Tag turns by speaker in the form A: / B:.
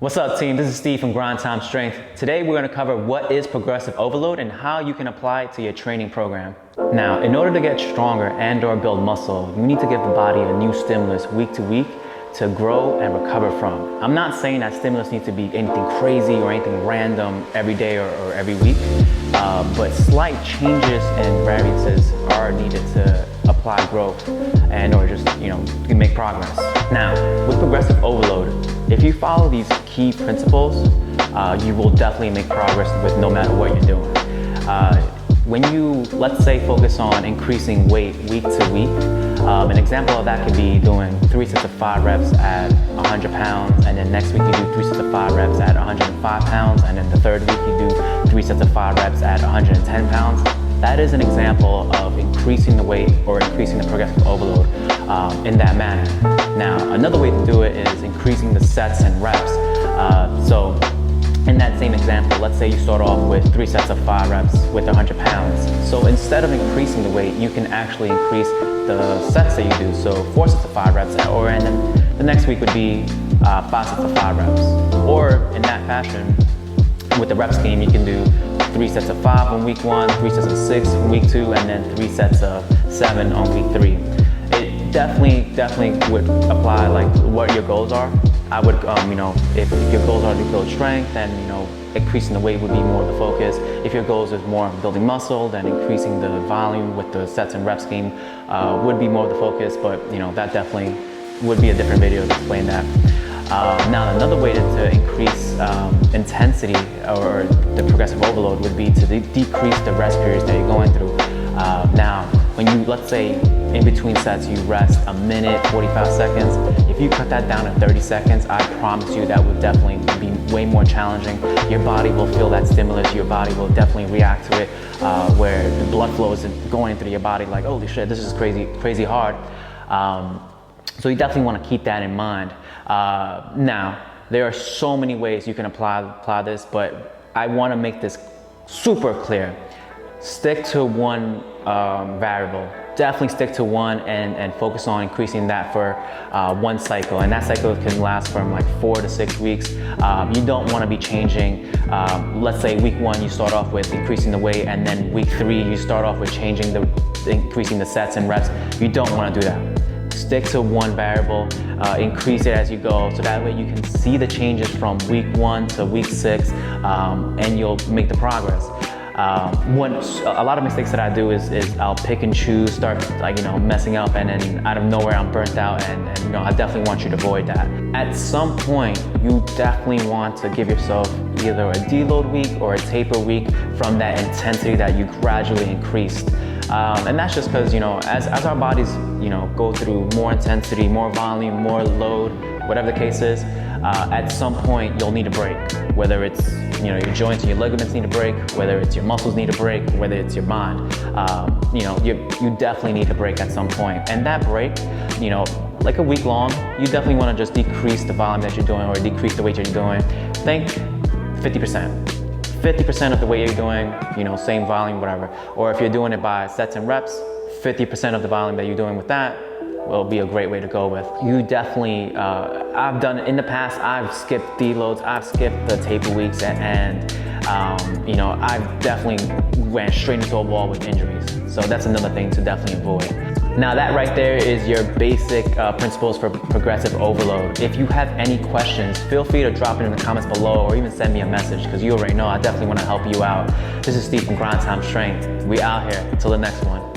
A: What's up, team? This is Steve from Grind Time Strength. Today we're going to cover what is progressive overload and how you can apply it to your training program. Now, in order to get stronger and/or build muscle, you need to give the body a new stimulus week to week to grow and recover from. I'm not saying that stimulus needs to be anything crazy or anything random every day or every week, but slight changes and variances are needed to apply growth and or just, make progress. Now, with progressive overload, if you follow these key principles, you will definitely make progress with no matter what you're doing. When you, let's say, focus on increasing weight week to week, an example of that could be doing 3 sets of 5 reps at 100 pounds, and then next week you do 3 sets of 5 reps at 105 pounds, and then the third week you do 3 sets of 5 reps at 110 pounds. That is an example of increasing the weight or increasing the progressive overload in that manner. Now, another way to do it is increasing the sets and reps. So in that same example, let's say you start off with 3 sets of 5 reps with 100 pounds. So instead of increasing the weight, you can actually increase the sets that you do. So 4 sets of 5 reps, and then the next week would be 5 sets of 5 reps. Or in that fashion, with the rep scheme, you can do 3 sets of 5 on week 1, 3 sets of 6 on week 2, and then 3 sets of 7 on week 3. It definitely would apply like what your goals are. I would, if your goals are to build strength, then increasing the weight would be more of the focus. If your goals is more building muscle, then increasing the volume with the sets and rep scheme would be more of the focus. But that definitely would be a different video to explain that. Now, another way to increase intensity or the progressive overload would be to decrease the rest periods that you're going through. Now, when you, let's say, in between sets, you rest a minute, 45 seconds. If you cut that down to 30 seconds, I promise you that would definitely be way more challenging. Your body will feel that stimulus. Your body will definitely react to it, where the blood flow is going through your body like, holy shit, this is crazy hard. So you definitely want to keep that in mind. Now, there are so many ways you can apply this, but I want to make this super clear. Stick to one variable. Definitely stick to one and focus on increasing that for one cycle. And that cycle can last from like 4 to 6 weeks. You don't want to be changing, let's say week 1 you start off with increasing the weight, and then week 3 you start off with increasing the sets and reps. You don't want to do that. Stick to one variable, increase it as you go, so that way you can see the changes from week 1 to week 6, and you'll make the progress. A lot of mistakes that I do is I'll pick and choose, start messing up, and then out of nowhere I'm burnt out, and I definitely want you to avoid that. At some point, you definitely want to give yourself either a deload week or a taper week from that intensity that you gradually increased. And that's just because, as our bodies, go through more intensity, more volume, more load, whatever the case is, at some point you'll need a break. Whether it's, your joints and your ligaments need a break, whether it's your muscles need a break, whether it's your mind, you definitely need a break at some point. And that break, like a week long, you definitely want to just decrease the volume that you're doing or decrease the weight you're doing. Think 50%. 50% of the weight you're doing, same volume, whatever. Or if you're doing it by sets and reps, 50% of the volume that you're doing with that will be a great way to go with. You definitely, I've done in the past, I've skipped deloads, I've skipped the taper weeks, and I've definitely ran straight into a wall with injuries. So that's another thing to definitely avoid. Now that right there is your basic principles for progressive overload. If you have any questions, feel free to drop it in the comments below or even send me a message, because you already know I definitely want to help you out. This is Steve from Grind Time Strength. We out here. Until the next one.